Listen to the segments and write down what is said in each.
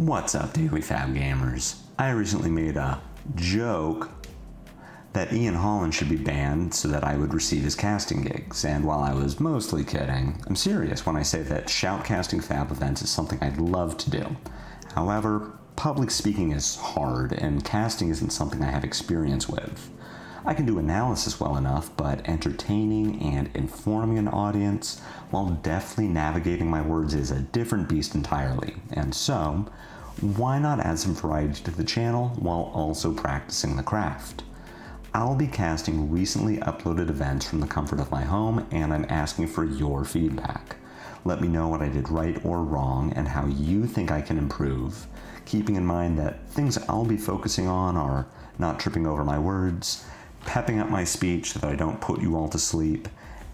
What's up, Daily Fab Gamers? I recently made a joke that Ian Holland should be banned so that I would receive his casting gigs, and while I was mostly kidding, I'm serious when I say that shoutcasting fab events is something I'd love to do. However, public speaking is hard, and casting isn't something I have experience with. I can do analysis well enough, but entertaining and informing an audience while deftly navigating my words is a different beast entirely, and so, why not add some variety to the channel while also practicing the craft? I'll be casting recently uploaded events from the comfort of my home, and I'm asking for your feedback. Let me know what I did right or wrong and how you think I can improve, keeping in mind that things I'll be focusing on are not tripping over my words, pepping up my speech so that I don't put you all to sleep,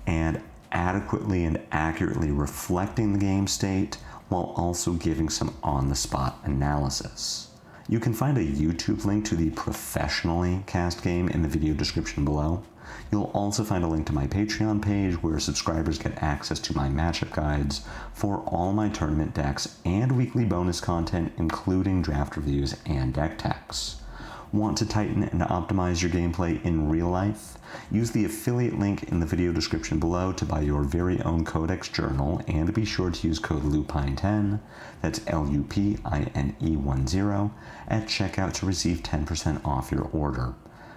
and adequately and accurately reflecting the game state while also giving some on-the-spot analysis. You can find a YouTube link to the professionally cast game in the video description below. You'll also find a link to my Patreon page where subscribers get access to my matchup guides for all my tournament decks and weekly bonus content, including draft reviews and deck techs. Want to tighten and optimize your gameplay in real life? Use the affiliate link in the video description below to buy your very own Codex journal, and be sure to use code LUPINE10, that's LUPINE10, at checkout to receive 10% off your order.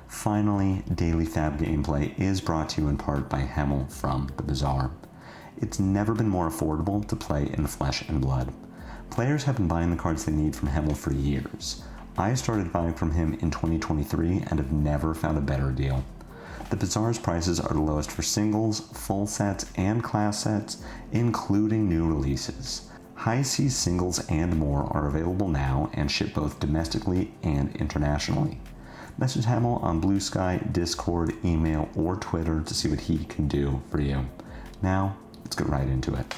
Finally, Daily Fab Gameplay is brought to you in part by Hemel from The Bazaar. It's never been more affordable to play in Flesh and Blood. Players have been buying the cards they need from Hemel for years. I started buying from him in 2023 and have never found a better deal. The Bazaar's prices are the lowest for singles, full sets, and class sets, including new releases. High Seas singles and more are available now and ship both domestically and internationally. Message Hemel on Blue Sky, Discord, email, or Twitter to see what he can do for you. Now, let's get right into it.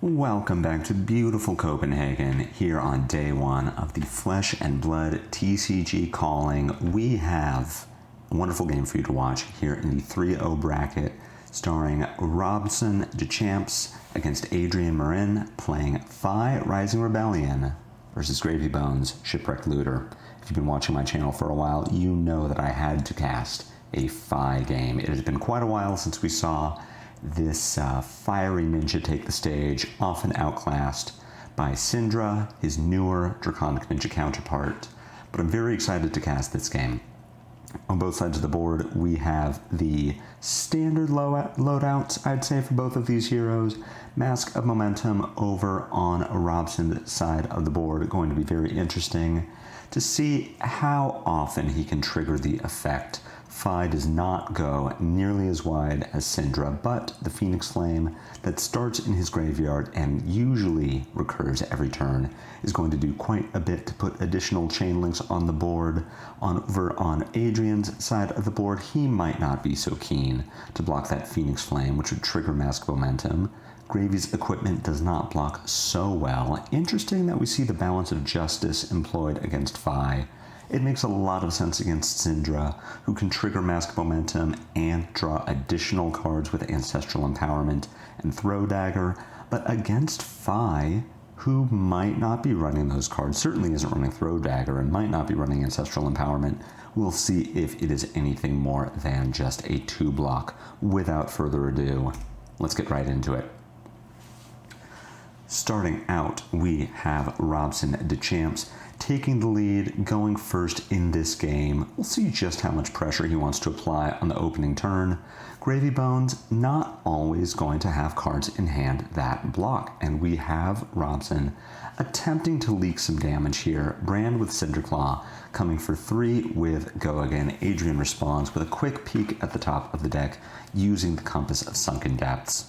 Welcome back to beautiful Copenhagen, here on day one of the Flesh and Blood TCG Calling. We have a wonderful game for you to watch here in the 3-0 bracket, starring Robson DeChamps against Adrian Marin, playing Phi Rising Rebellion versus Gravy Bones Shipwreck Looter. If you've been watching my channel for a while, you know that I had to cast a Phi game. It has been quite a while since we saw this fiery ninja take the stage, often outclassed by Syndra, his newer Draconic Ninja counterpart. But I'm very excited to cast this game. On both sides of the board, we have the standard loadouts, I'd say, for both of these heroes. Mask of Momentum over on Robson's side of the board, going to be very interesting to see how often he can trigger the effect. Phi does not go nearly as wide as Syndra, but the Phoenix Flame that starts in his graveyard and usually recurs every turn is going to do quite a bit to put additional chain links on the board. Over on Adrian's side of the board, he might not be so keen to block that Phoenix Flame, which would trigger Mask of Momentum. Gravy's equipment does not block so well. Interesting that we see the Balance of Justice employed against Phi. It makes a lot of sense against Syndra, who can trigger Mask Momentum and draw additional cards with Ancestral Empowerment and Throw Dagger, but against Phi, who might not be running those cards, certainly isn't running Throw Dagger and might not be running Ancestral Empowerment, we'll see if it is anything more than just a 2-block. Without further ado, let's get right into it. Starting out, we have Robson DeChamps taking the lead, going first in this game. We'll see just how much pressure he wants to apply on the opening turn. Gravy Bones not always going to have cards in hand that block, and we have Robson attempting to leak some damage here. Brand with Cinderclaw coming for 3 with Go Again. Adrian responds with a quick peek at the top of the deck using the Compass of Sunken Depths.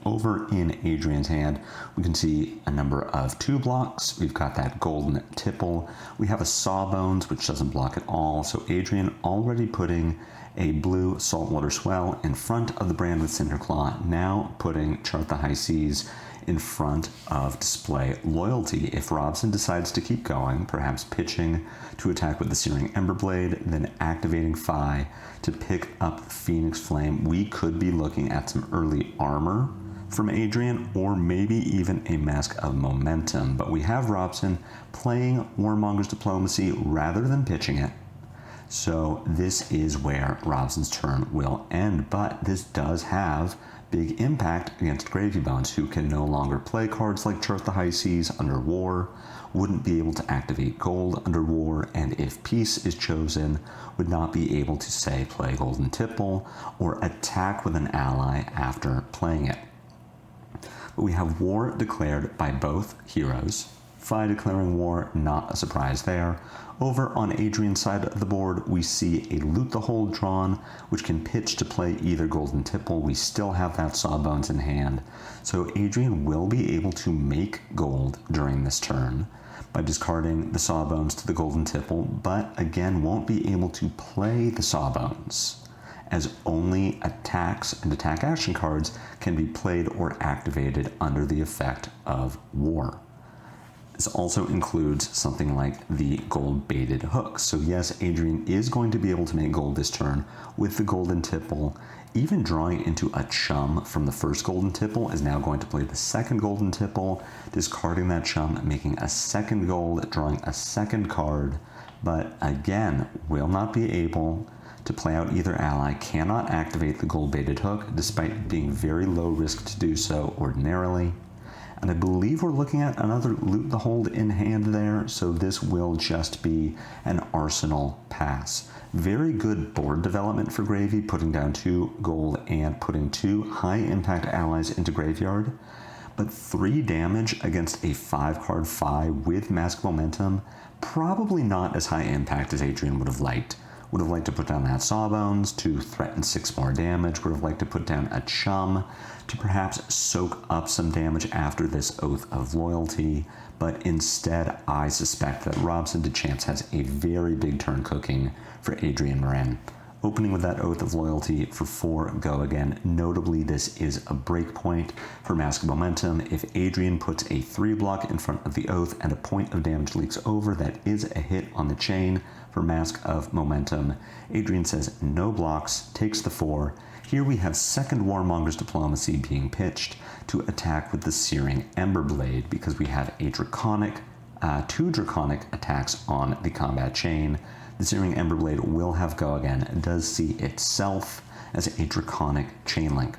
Over in Adrian's hand, we can see a number of 2-blocks. We've got that Golden Tipple. We have a Sawbones, which doesn't block at all. So Adrian already putting a blue Saltwater Swell in front of the Brand with Cinderclaw, now putting Chart the High Seas in front of display loyalty. If Robson decides to keep going, perhaps pitching to attack with the Searing Emberblade, then activating Phi to pick up the Phoenix Flame, we could be looking at some early armor from Adrian, or maybe even a Mask of Momentum. But we have Robson playing Warmonger's Diplomacy rather than pitching it. So this is where Robson's turn will end, but this does have big impact against Gravy Bones, who can no longer play cards like Chart the High Seas under War, wouldn't be able to activate Gold under War, and if Peace is chosen, would not be able to, say, play Golden Tipple or attack with an ally after playing it. But we have War declared by both heroes. Phi declaring war, not a surprise there. Over on Adrian's side of the board, we see a Loot the Hold drawn, which can pitch to play either Golden Tipple. We still have that Sawbones in hand, so Adrian will be able to make gold during this turn by discarding the Sawbones to the Golden Tipple, but again won't be able to play the Sawbones, as only attacks and attack action cards can be played or activated under the effect of War. This also includes something like the gold-baited hook. So yes, Adrian is going to be able to make gold this turn with the Golden Tipple. Even drawing into a chum from the first Golden Tipple is now going to play the second Golden Tipple, discarding that chum, making a second gold, drawing a second card, but again, will not be able to play out either ally, cannot activate the gold-baited hook, despite being very low risk to do so ordinarily. And I believe we're looking at another Loot the Hold in hand there, so this will just be an Arsenal pass. Very good board development for Gravy, putting down 2 gold and putting 2 high-impact allies into graveyard. But 3 damage against a 5-card Phi with Mask Momentum, probably not as high impact as Adrian would have liked. Would have liked to put down that Sawbones to threaten 6 more damage, would have liked to put down a Chum to perhaps soak up some damage after this Oath of Loyalty, but instead I suspect that Robson DeChamps has a very big turn cooking for Adrian Marin. Opening with that Oath of Loyalty for 4 go again. Notably, this is a breakpoint for Mask of Momentum. If Adrian puts a 3-block in front of the Oath and a point of damage leaks over, that is a hit on the chain for Mask of Momentum. Adrian says no blocks, takes the 4. Here we have second Warmonger's Diplomacy being pitched to attack with the Searing Emberblade, because we have a draconic, 2 draconic attacks on the combat chain. The Searing Emberblade will have go again, and does see itself as a draconic chain link.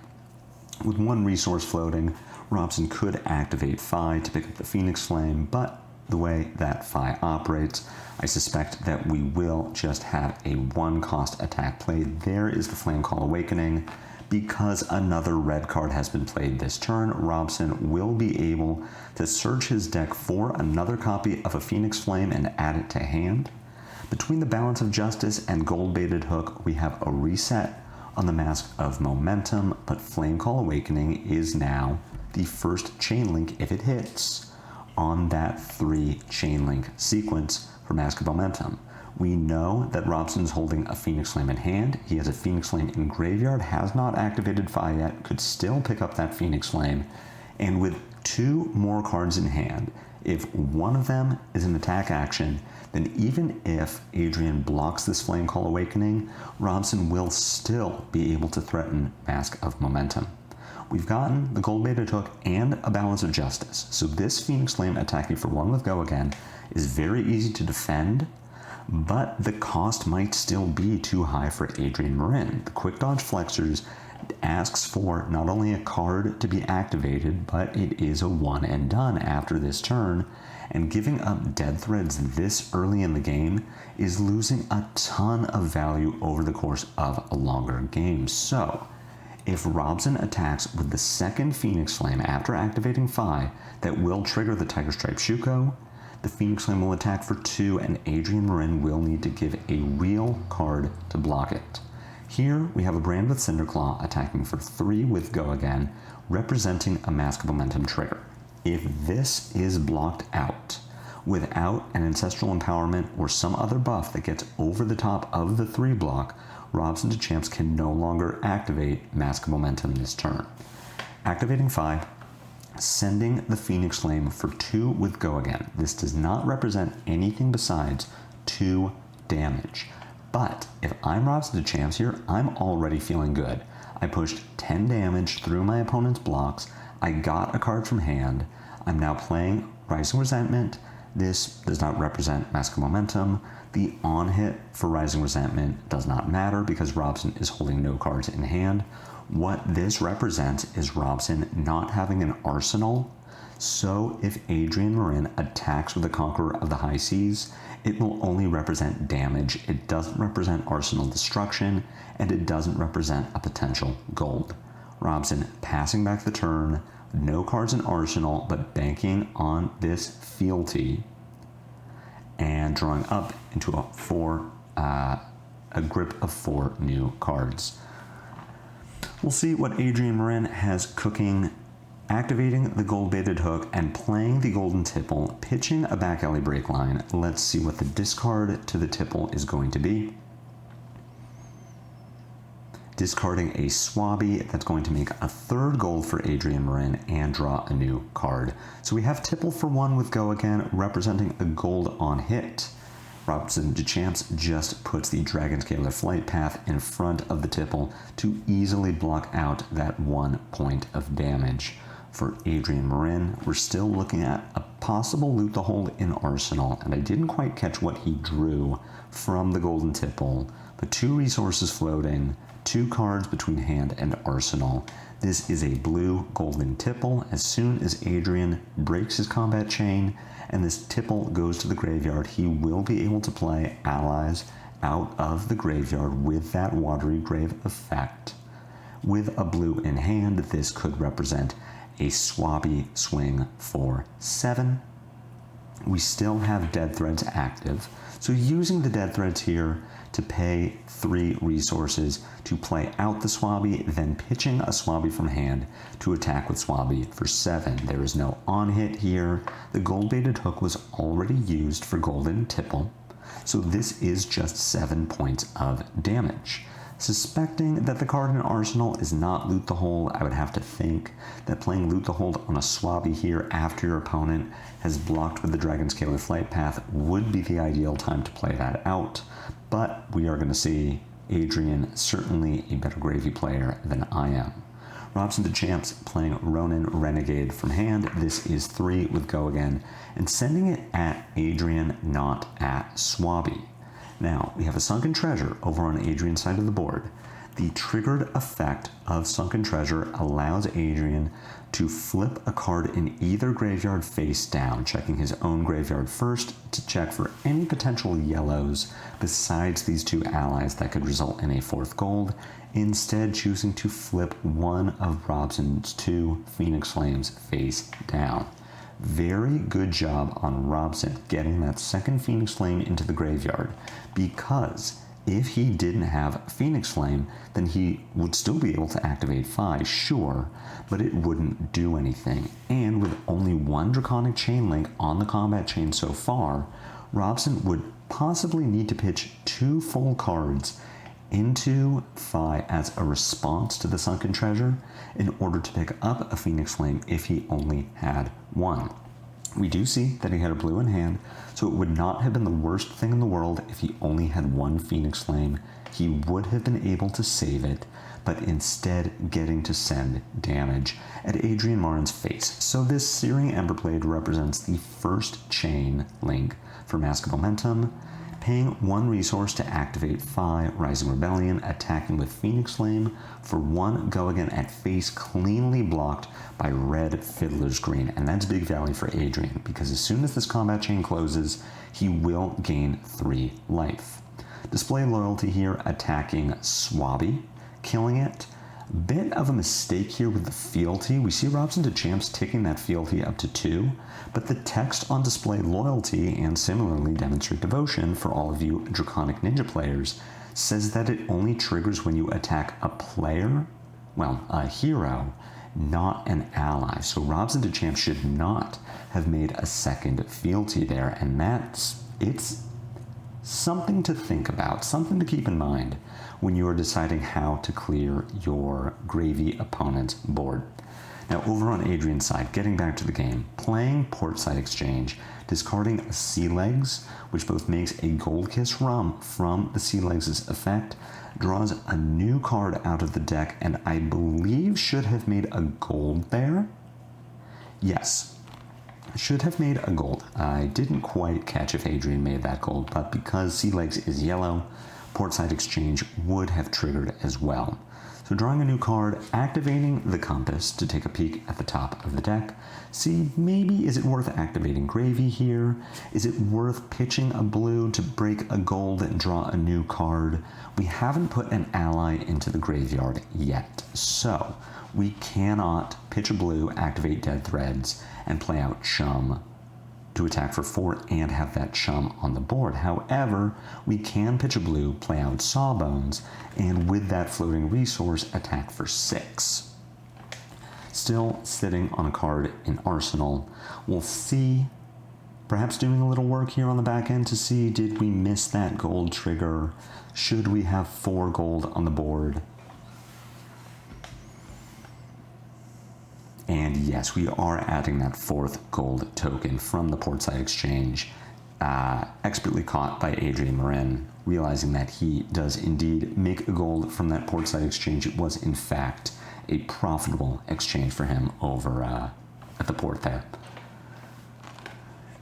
With 1 resource floating, Robson could activate Phi to pick up the Phoenix Flame, but the way that Phi operates, I suspect that we will just have a 1-cost attack played. There is the Flamecall Awakening. Because another red card has been played this turn, Robson will be able to search his deck for another copy of a Phoenix Flame and add it to hand. Between the Balance of Justice and gold-baited hook, we have a reset on the Mask of Momentum, but Flamecall Awakening is now the first chain link, if it hits, on that 3 chain link sequence for Mask of Momentum. We know that Robson's holding a Phoenix Flame in hand. He has a Phoenix Flame in graveyard, has not activated Phi yet, could still pick up that Phoenix Flame, and with 2 more cards in hand, if one of them is an attack action, then even if Adrian blocks this Flamecall Awakening, Robson will still be able to threaten Mask of Momentum. We've gotten the gold-baited hook and a Balance of Justice, so this Phoenix Flame attacking for 1 with go again is very easy to defend, but the cost might still be too high for Adrian Marin. The Quick Dodge Flexors asks for not only a card to be activated, but it is a 1 and done after this turn, and giving up Dead Threads this early in the game is losing a ton of value over the course of a longer game. So, if Robson attacks with the second Phoenix Flame after activating Phi, that will trigger the Tiger Stripe Shuko, the Phoenix Flame will attack for 2, and Adrian Marin will need to give a real card to block it. Here, we have a Brand with Cinderclaw attacking for 3 with go again, representing a Mask of Momentum trigger. If this is blocked out, without an Ancestral Empowerment or some other buff that gets over the top of the 3 block, Robson DeChamps can no longer activate Mask of Momentum this turn. Activating Phi, sending the Phoenix Flame for 2 with Go Again. This does not represent anything besides 2 damage. But if I'm Robson DeChamps here, I'm already feeling good. I pushed 10 damage through my opponent's blocks. I got a card from hand. I'm now playing Rising Resentment. This does not represent Mask of Momentum. The on-hit for Rising Resentment does not matter because Robson is holding no cards in hand. What this represents is Robson not having an arsenal. So if Adrian Marin attacks with the Conqueror of the High Seas, it will only represent damage. It doesn't represent arsenal destruction, and it doesn't represent a potential gold. Robson passing back the turn, no cards in arsenal, but banking on this fealty and drawing up into a grip of 4 new cards. We'll see what Adrian Marin has cooking, activating the gold-baited hook and playing the golden tipple, pitching a back alley break line. Let's see what the discard to the tipple is going to be. Discarding a Swabby, that's going to make a 3rd gold for Adrian Marin and draw a new card. So we have tipple for 1 with Go Again, representing a gold on hit. Robson DeChamps just puts the Dragon Scalar Flight Path in front of the tipple to easily block out that 1 point of damage. For Adrian Marin, we're still looking at a possible loot the hold in Arsenal, and I didn't quite catch what he drew from the golden tipple, but 2 resources floating, 2 cards between hand and Arsenal. This is a blue golden tipple. As soon as Adrian breaks his combat chain and this tipple goes to the graveyard, he will be able to play allies out of the graveyard with that Watery Grave effect. With a blue in hand, this could represent a Swabby swing for 7. We still have Dead Threads active, so using the Dead Threads here to pay 3 resources to play out the Swabby, then pitching a Swabby from hand to attack with Swabby for 7. There is no on-hit here. The gold-baited hook was already used for golden tipple, so this is just 7 points of damage. Suspecting that the card in Arsenal is not Loot the Hold, I would have to think that playing Loot the Hold on a Swabby here after your opponent has blocked with the Dragon Scalar Flight Path would be the ideal time to play that out. But we are going to see Adrian certainly a better gravy player than I am. Robson DeChamps playing Ronin Renegade from hand. This is 3 with Go Again, and sending it at Adrian, not at Swabby. Now, we have a Sunken Treasure over on Adrian's side of the board. The triggered effect of Sunken Treasure allows Adrian to flip a card in either graveyard face down, checking his own graveyard first to check for any potential yellows besides these 2 allies that could result in a 4th gold, instead choosing to flip one of Robson's 2 Phoenix Flames face down. Very good job on Robson getting that 2nd Phoenix Flame into the graveyard, because if he didn't have Phoenix Flame, then he would still be able to activate Phi, sure, but it wouldn't do anything. And with only 1 Draconic Chain Link on the combat chain so far, Robson would possibly need to pitch 2 full cards into Phi as a response to the Sunken Treasure in order to pick up a Phoenix Flame if he only had 1. We do see that he had a blue in hand, so it would not have been the worst thing in the world if he only had 1 Phoenix Flame. He would have been able to save it, but instead getting to send damage at Adrian Marin's face. So this Searing Emberblade represents the first chain link for Mask of Momentum, paying 1 resource to activate Phi, Rising Rebellion, attacking with Phoenix Flame for 1 Go Again at face, cleanly blocked by red Fiddler's Green. And that's big value for Adrian, because as soon as this combat chain closes, he will gain 3 life. Display Loyalty here, attacking Swabby, killing it. Bit of a mistake here with the fealty. We see Robson DeChamps taking that fealty up to 2, but the text on Display Loyalty and similarly Demonstrate Devotion for all of you Draconic Ninja players says that it only triggers when you attack a player, well, a hero, not an ally. So Robson DeChamps should not have made a 2nd fealty there, and it's something to think about, something to keep in mind when you are deciding how to clear your gravy opponent's board. Now over on Adrian's side, getting back to the game, playing Portside Exchange, discarding a Sea Legs, which both makes a Gold Kiss Rum from the Sea Legs' effect, draws a new card out of the deck, and I believe should have made a gold there. Yes, should have made a gold. I didn't quite catch if Adrian made that gold, but because Sea Legs is yellow, Portside Exchange would have triggered as well. So drawing a new card, activating the Compass to take a peek at the top of the deck. See, maybe is it worth activating Gravy here? Is it worth pitching a blue to break a gold and draw a new card? We haven't put an ally into the graveyard yet, so we cannot pitch a blue, activate Dead Threads, and play out Chum to attack for 4 and have that Chum on the board. However, we can pitch a blue, play out Sawbones, and with that floating resource, attack for 6. Still sitting on a card in Arsenal. We'll see, perhaps doing a little work here on the back end to see, did we miss that gold trigger? Should we have 4 gold on the board? And yes, we are adding that 4th gold token from the Portside Exchange, expertly caught by Adrian Marin, realizing that he does indeed make a gold from that Portside Exchange. It was, in fact, a profitable exchange for him over at the port there.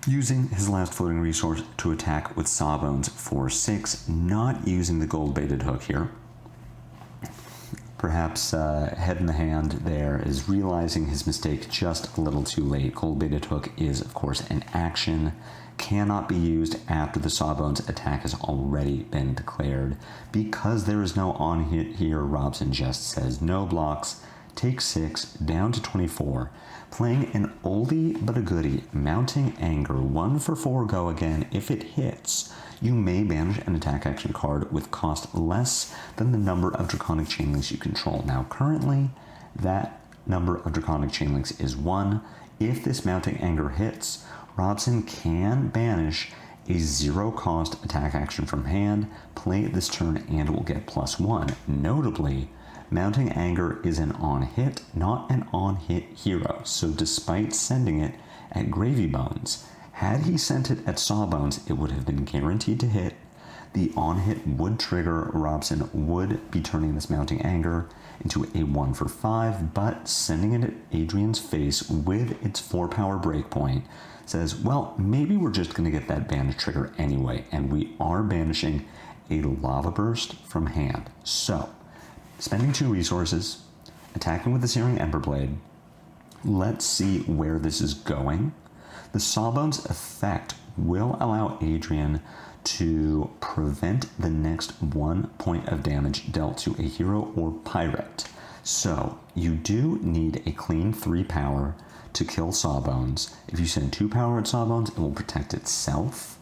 Using his last floating resource to attack with Sawbones for 6, not using the gold-baited hook here. Perhaps head in the hand there is realizing his mistake just a little too late. Gold-baited hook is, of course, an action, cannot be used after the Sawbones attack has already been declared. Because there is no on-hit here, Robson just says no blocks, take 6, down to 24. Playing an oldie but a goodie, Mounting Anger, 1 for 4 go again. If it hits, you may banish an attack action card with cost less than the number of Draconic Chainlinks you control. Now, currently, that number of Draconic Chainlinks is 1. If this Mounting Anger hits, Robson can banish a 0-cost attack action from hand, play it this turn, and will get +1. Notably, Mounting Anger is an on-hit, not an on-hit hero, so despite sending it at Gravy Bones, had he sent it at Sawbones, it would have been guaranteed to hit. The on-hit would trigger. Robson would be turning this Mounting Anger into a 1 for 5, but sending it at Adrian's face with its 4-power breakpoint says, well, maybe we're just going to get that banish trigger anyway, and we are banishing a Lava Burst from hand. So, spending 2 resources, attacking with the Searing Emberblade. Let's see where this is going. The Sawbones effect will allow Adrian to prevent the next 1 point of damage dealt to a hero or pirate. So you do need a clean 3 power to kill Sawbones. If you send 2 power at Sawbones, it will protect itself.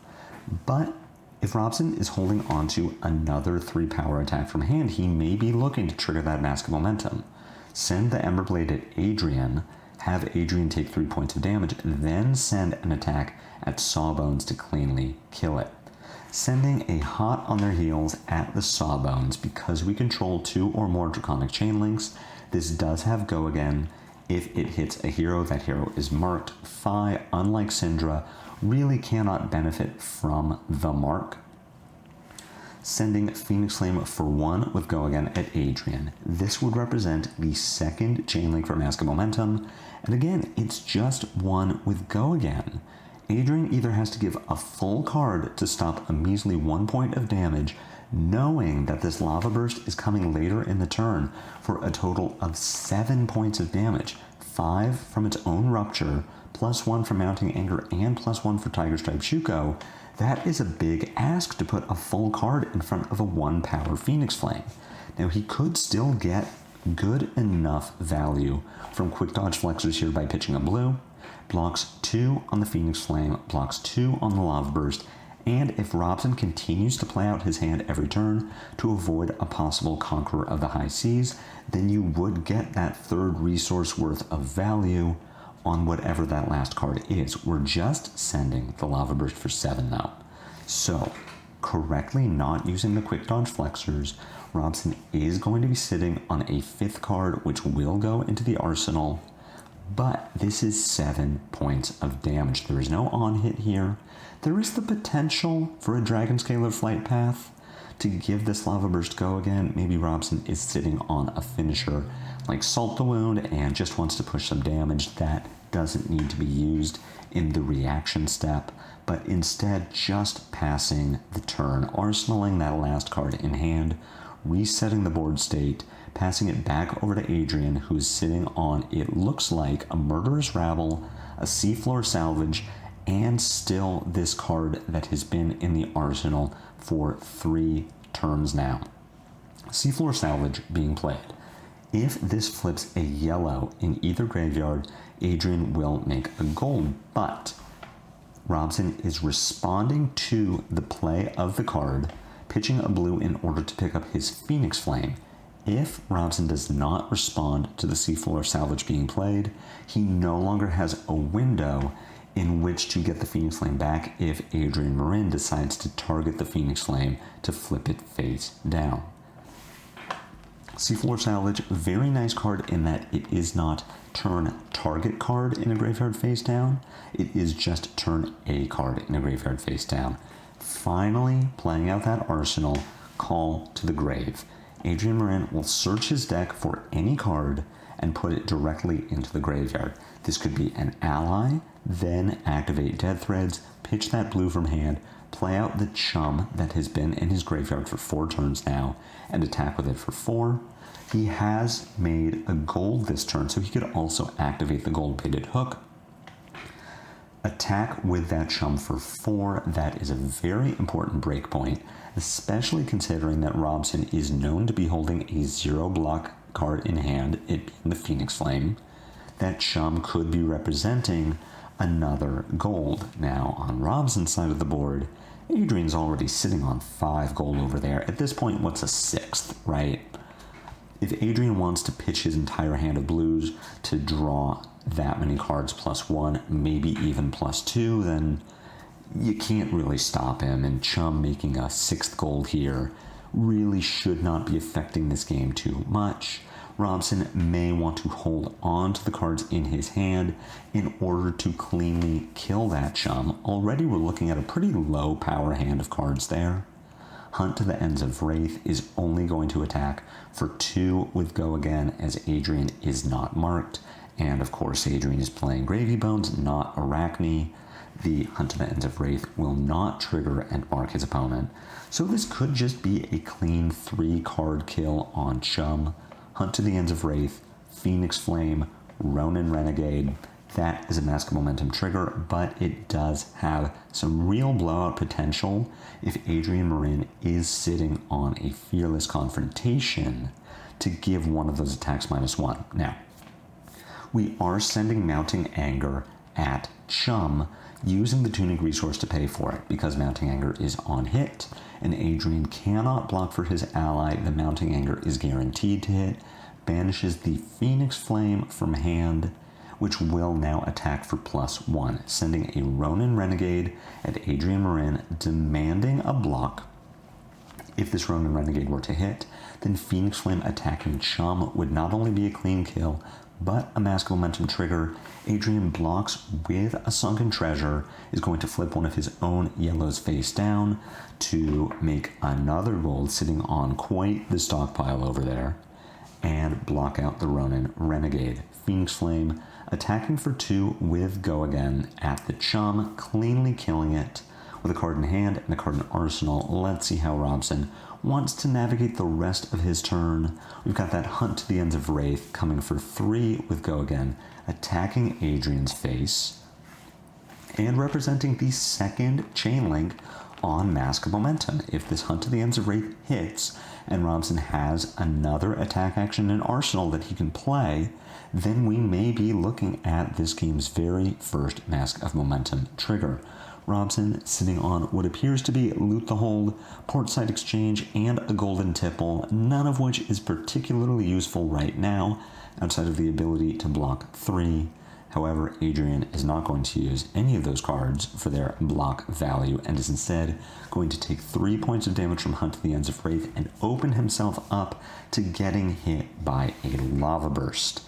But if Robson is holding on to another 3 power attack from hand, he may be looking to trigger that Mask of Momentum. Send the Emberblade at Adrian, have Adrian take 3 points of damage, then send an attack at Sawbones to cleanly kill it. Sending a hot on their heels at the Sawbones, because we control 2 or more Draconic Chainlinks, this does have go again. If it hits a hero, that hero is marked. Fi, unlike Syndra, really cannot benefit from the mark. Sending Phoenix Flame for 1 with go again at Adrian. This would represent the 2nd Chainlink for Mask of Momentum, and again, it's just 1 with go again. Adrian either has to give a full card to stop a measly 1 point of damage, knowing that this Lava Burst is coming later in the turn for a total of 7 points of damage, 5 from its own Rupture, +1 for Mounting Anger, and +1 for Tiger Stripe Shuko. That is a big ask to put a full card in front of a 1-power Phoenix Flame. Now, he could still get good enough value from Quick Dodge Flexors here by pitching a blue. Blocks 2 on the Phoenix Flame, blocks 2 on the Lava Burst, and if Robson continues to play out his hand every turn to avoid a possible Conqueror of the High Seas, then you would get that 3rd resource worth of value on whatever that last card is. We're just sending the Lava Burst for 7 though. So, correctly not using the Quick Dodge Flexors, Robson is going to be sitting on a 5th card, which will go into the arsenal. but this is 7 points of damage. There is no on-hit here. There is the potential for a Dragon Scalar Flight Path to give this Lava Burst go again. Maybe Robson is sitting on a finisher like Salt the Wound and just wants to push some damage that doesn't need to be used in the reaction step, but instead just passing the turn, arsenaling that last card in hand, resetting the board state, passing it back over to Adrian, who's sitting on, it looks like, a Murderous Rabble, a Seafloor Salvage, and still this card that has been in the arsenal for 3 turns now. Seafloor Salvage being played. If this flips a yellow in either graveyard, Adrian will make a gold, but Robson is responding to the play of the card, pitching a blue in order to pick up his Phoenix Flame. If Robson does not respond to the Seafloor Salvage being played, he no longer has a window in which to get the Phoenix Flame back if Adrian Marin decides to target the Phoenix Flame to flip it face down. Seafloor Salvage, very nice card in that it is not turn target card in a graveyard face down. It is just turn a card in a graveyard face down. Finally, playing out that arsenal, Call to the Grave. Adrian Marin will search his deck for any card and put it directly into the graveyard. This could be an ally, then activate Dead Threads, pitch that blue from hand, play out the Chum that has been in his graveyard for 4 turns now, and attack with it for 4. He has made a gold this turn, so he could also activate the gold-baited hook. Attack with that Chum for 4. That is a very important breakpoint, especially considering that Robson is known to be holding a 0-block card in hand, it being the Phoenix Flame. That Chum could be representing another gold. Now, on Robson's side of the board, Adrian's already sitting on 5 gold over there. At this point, what's a 6th, right? If Adrian wants to pitch his entire hand of blues to draw that many cards +1, maybe even +2, then you can't really stop him, and Chum making a 6th gold here really should not be affecting this game too much. Robson may want to hold on to the cards in his hand in order to cleanly kill that Chum. Already we're looking at a pretty low power hand of cards there. Hunt to the Ends of Wraith is only going to attack for 2 with Go Again, as Adrian is not marked. And of course Adrian is playing Gravy Bones, not Arachne. The Hunt to the Ends of Wraith will not trigger and mark his opponent. So this could just be a clean 3-card kill on Chum. Hunt to the Ends of Wraith, Phoenix Flame, Ronin Renegade. That is a Mask of Momentum trigger, but it does have some real blowout potential if Adrian Marin is sitting on a Fearless Confrontation to give one of those attacks -1. Now, we are sending Mounting Anger at Chum using the Tunic resource to pay for it, because Mounting Anger is on hit, and Adrian cannot block for his ally. The Mounting Anger is guaranteed to hit, banishes the Phoenix Flame from hand, which will now attack for +1, sending a Ronin Renegade at Adrian Marin, demanding a block. If this Ronin Renegade were to hit, then Phoenix Flame attacking Chum would not only be a clean kill, but a Mask of Momentum trigger. Adrian blocks with a Sunken Treasure, is going to flip one of his own yellows face down to make another gold, sitting on quite the stockpile over there, and block out the Ronin Renegade. Phoenix Flame attacking for 2 with Go Again at the Chum, cleanly killing it with a card in hand and a card in arsenal. Let's see how Robson wants to navigate the rest of his turn. We've got that Hunt to the Ends of Wraith coming for 3 with Go Again, attacking Adrian's face, and representing the 2nd chain link on Mask of Momentum. If this Hunt to the Ends of Wraith hits, and Robson has another attack action in arsenal that he can play, then we may be looking at this game's very first Mask of Momentum trigger. Robson sitting on what appears to be Loot the Hold, Portside Exchange, and a Golden Tipple, none of which is particularly useful right now, outside of the ability to block 3. However, Adrian is not going to use any of those cards for their block value, and is instead going to take 3 points of damage from Hunt to the Ends of Wraith and open himself up to getting hit by a Lava Burst.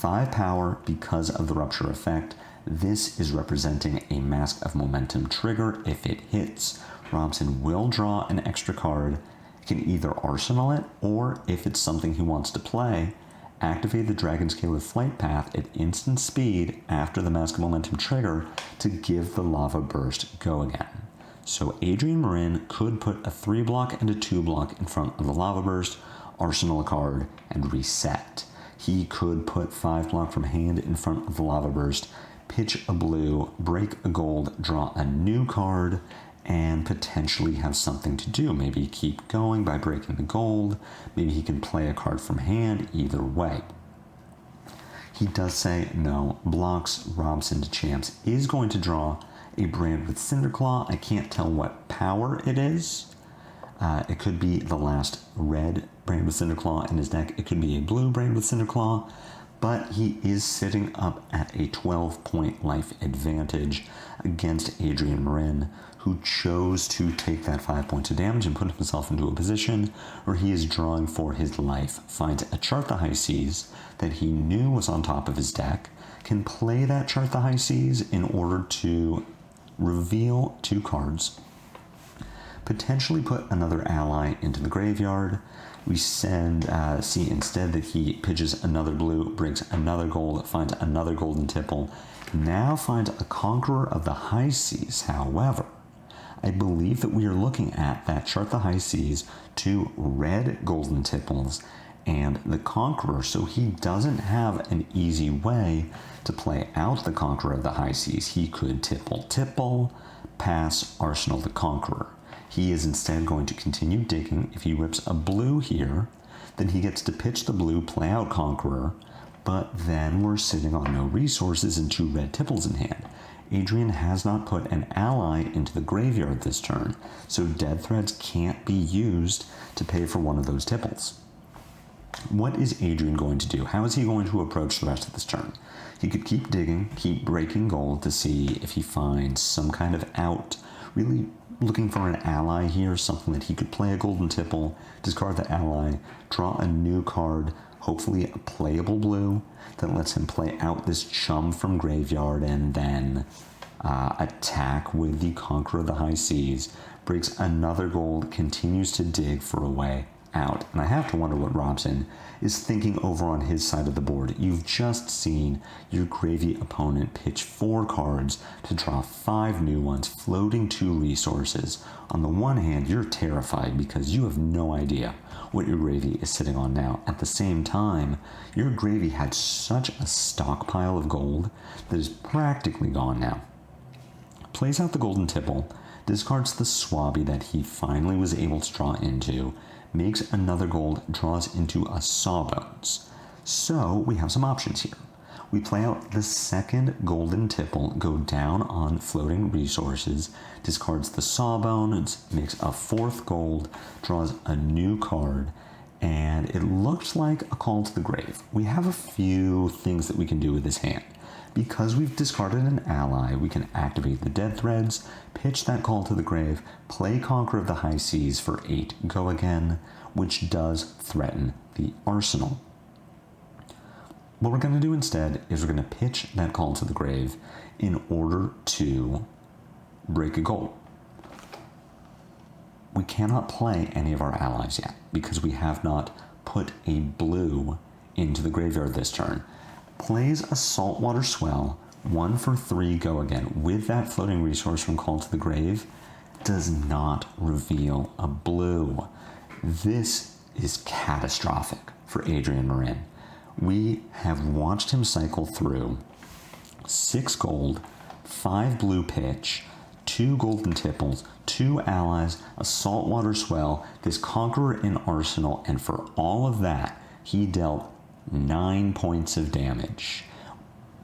5 power because of the rupture effect. This is representing a Mask of Momentum trigger. If it hits, Robson will draw an extra card. He can either arsenal it, or if it's something he wants to play, activate the Dragon Scalar Flight Path at instant speed after the Mask of Momentum trigger to give the Lava Burst go again. So Adrian Marin could put a 3-block and a 2-block in front of the Lava Burst, arsenal a card, and reset. He could put 5-block from hand in front of the Lava Burst, pitch a blue, break a gold, draw a new card, and potentially have something to do. Maybe keep going by breaking the gold. Maybe he can play a card from hand. Either way. He does say no blocks. Robson DeChamps is going to draw a brand with Cinderclaw. I can't tell what power it is. It could be the last red brand with Cinderclaw in his deck. It could be a blue brand with Cinderclaw. But he is sitting up at a 12-point life advantage against Adrian Marin, who chose to take that 5 points of damage and put himself into a position where he is drawing for his life, finds a Chart the High Seas that he knew was on top of his deck, can play that Chart the High Seas in order to reveal 2 cards, potentially put another ally into the graveyard. We see instead that he pitches another blue, breaks another gold, finds another golden tipple, now finds a Conqueror of the High Seas. However, I believe that we are looking at that Chart the High Seas, 2 red golden tipples, and the Conqueror, so he doesn't have an easy way to play out the Conqueror of the High Seas. He could tipple, pass, arsenal the Conqueror. He is instead going to continue digging. If he rips a blue here, then he gets to pitch the blue, play out Conqueror, but then we're sitting on no resources and 2 red tipples in hand. Adrian has not put an ally into the graveyard this turn, so Dead Threads can't be used to pay for one of those tipples. What is Adrian going to do? How is he going to approach the rest of this turn? He could keep digging, keep breaking gold to see if he finds some kind of out, really looking for an ally here, something that he could play a golden tipple, discard the ally, draw a new card, hopefully a playable blue that lets him play out this chum from graveyard, and then attack with the Conqueror of the High Seas, breaks another gold, continues to dig for a way out. And I have to wonder what Robson is thinking over on his side of the board. You've just seen your gravy opponent pitch 4 cards to draw 5 new ones, floating 2 resources. On the one hand, you're terrified because you have no idea what your gravy is sitting on now. At the same time, your gravy had such a stockpile of gold that is practically gone now. Plays out the golden tipple, discards the swabby that he finally was able to draw into, makes another gold, draws into a Sawbones. So we have some options here. We play out the second golden tipple, go down on floating resources, discards the Sawbones, makes a 4th gold, draws a new card, and it looks like a Call to the Grave. We have a few things that we can do with this hand. Because we've discarded an ally, we can activate the Dead Threads, pitch that Call to the Grave, play Conqueror of the High Seas for 8, go again, which does threaten the arsenal. What we're going to do instead is we're going to pitch that Call to the Grave in order to break a goal. We cannot play any of our allies yet because we have not put a blue into the graveyard this turn. Plays a Saltwater Swell, 1 for 3, go again, with that floating resource from Call to the Grave, does not reveal a blue. This is catastrophic for Adrian Marin. We have watched him cycle through 6 gold, 5 blue pitch, 2 golden tipples, 2 allies, a Saltwater Swell, this Conqueror in arsenal, and for all of that, he dealt 9 points of damage.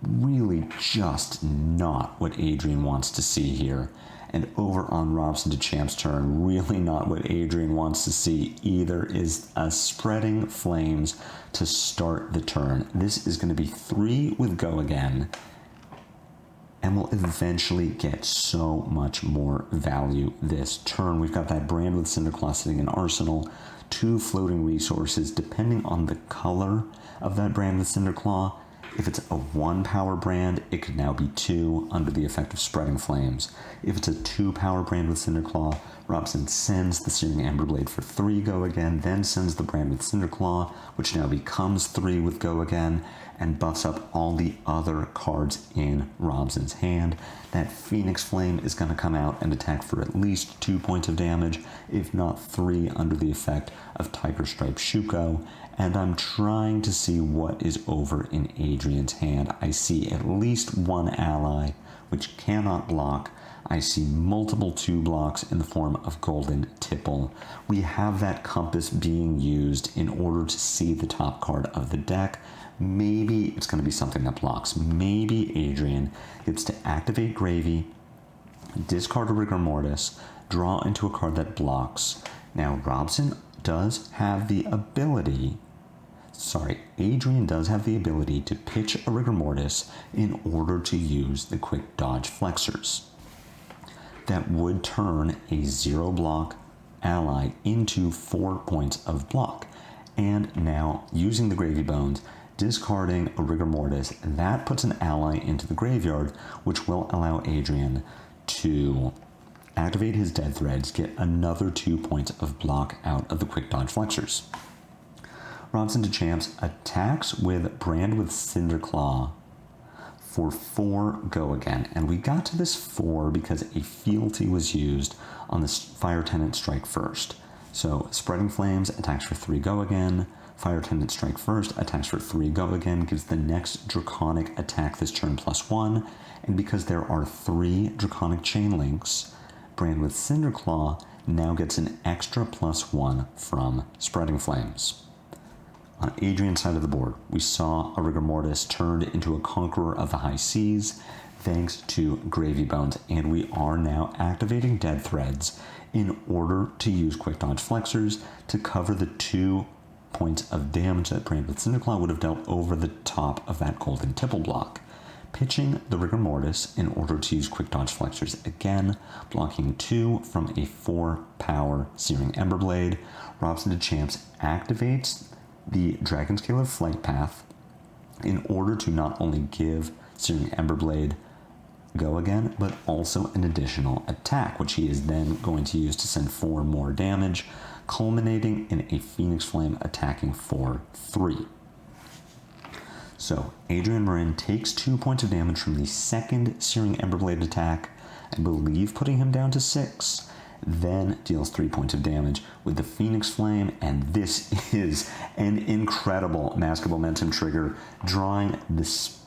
Really just not what Adrian wants to see here. And over on Robson DeChamp's turn, really not what Adrian wants to see either, is a Spreading Flames to start the turn. This is going to be 3 with Go Again, and will eventually get so much more value this turn. We've got that brand with Cinderclaw sitting in arsenal, 2 floating resources. Depending on the color of that brand with Cinderclaw, If it's a 1 power brand, it could now be 2 under the effect of Spreading Flames. If it's a 2 power brand with Cinderclaw, Robson sends the Searing Emberblade for 3 Go Again, then sends the brand with Cinderclaw, which now becomes 3 with Go Again, and buffs up all the other cards in Robson's hand. That Phoenix Flame is going to come out and attack for at least 2 points of damage, if not 3 under the effect of Tiger Stripe Shuko. And I'm trying to see what is over in Adrian's hand. I see at least 1 ally, which cannot block. I see multiple 2 blocks in the form of Golden Tipple. We have that compass being used in order to see the top card of the deck. Maybe it's going to be something that blocks. Maybe Adrian gets to activate Gravy, discard a Rigor Mortis, draw into a card that blocks. Now, Adrian does have the ability to pitch a Rigor Mortis in order to use the Quick Dodge Flexors. That would turn a 0 block ally into 4 points of block. And now, using the Gravy Bones, discarding a Rigor Mortis, that puts an ally into the graveyard, which will allow Adrian to activate his Dead Threads, get another 2 points of block out of the Quick Dodge Flexors. Robson DeChamps attacks with Brand with Cinderclaw for 4 Go Again. And we got to this 4 because a fealty was used on the Fire Tenant Strike First. So Spreading Flames attacks for 3 Go Again. Fire Tenant Strike First attacks for 3 Go Again, gives the next Draconic attack this turn +1. And because there are 3 Draconic Chain Links, Brand with Cinderclaw now gets an extra +1 from Spreading Flames. On Adrian's side of the board, we saw a Rigor Mortis turned into a Conqueror of the High Seas thanks to Gravy Bones, and we are now activating Dead Threads in order to use Quick Dodge Flexors to cover the 2 points of damage that Brand with Cinderclaw would have dealt over the top of that Golden Tipple block. Pitching the Rigor Mortis in order to use Quick Dodge Flexors again, blocking 2 from a 4 power Searing Emberblade. Robson DeChamps activates the Dragonscaler Flight Path in order to not only give Searing Emberblade Go Again, but also an additional attack, which he is then going to use to send 4 more damage, culminating in a Phoenix Flame attacking for 3. So, Adrian Marin takes 2 points of damage from the second Searing Emberblade attack, I believe putting him down to 6, then deals 3 points of damage with the Phoenix Flame, and this is an incredible Mask of Momentum trigger, drawing this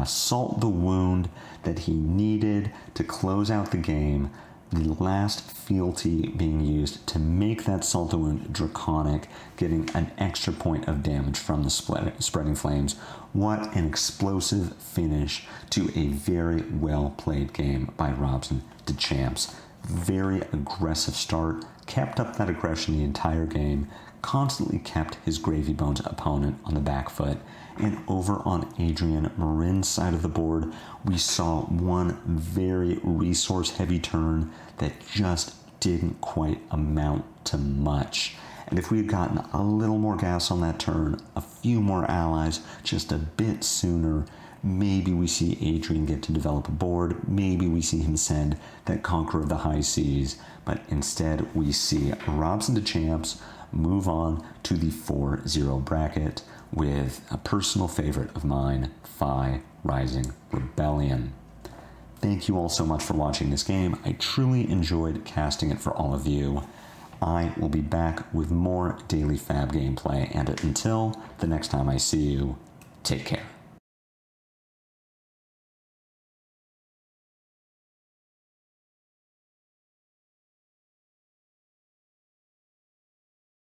Salt the Wound that he needed to close out the game, the last fealty being used to make that Salt the Wound Draconic, getting an extra point of damage from the Spreading Flames. What an explosive finish to a very well-played game by Robson DeChamps. Very aggressive start, kept up that aggression the entire game, constantly kept his Gravy Bones opponent on the back foot, and over on Adrian Marin's side of the board, we saw one very resource-heavy turn that just didn't quite amount to much. And if we had gotten a little more gas on that turn, a few more allies just a bit sooner, maybe we see Adrian get to develop a board, maybe we see him send that Conqueror of the High Seas, but instead we see Robson DeChamps move on to the 4-0 bracket with a personal favorite of mine, Phi Rising Rebellion. Thank you all so much for watching this game. I truly enjoyed casting it for all of you. I will be back with more daily Fab gameplay, and until the next time I see you, take care.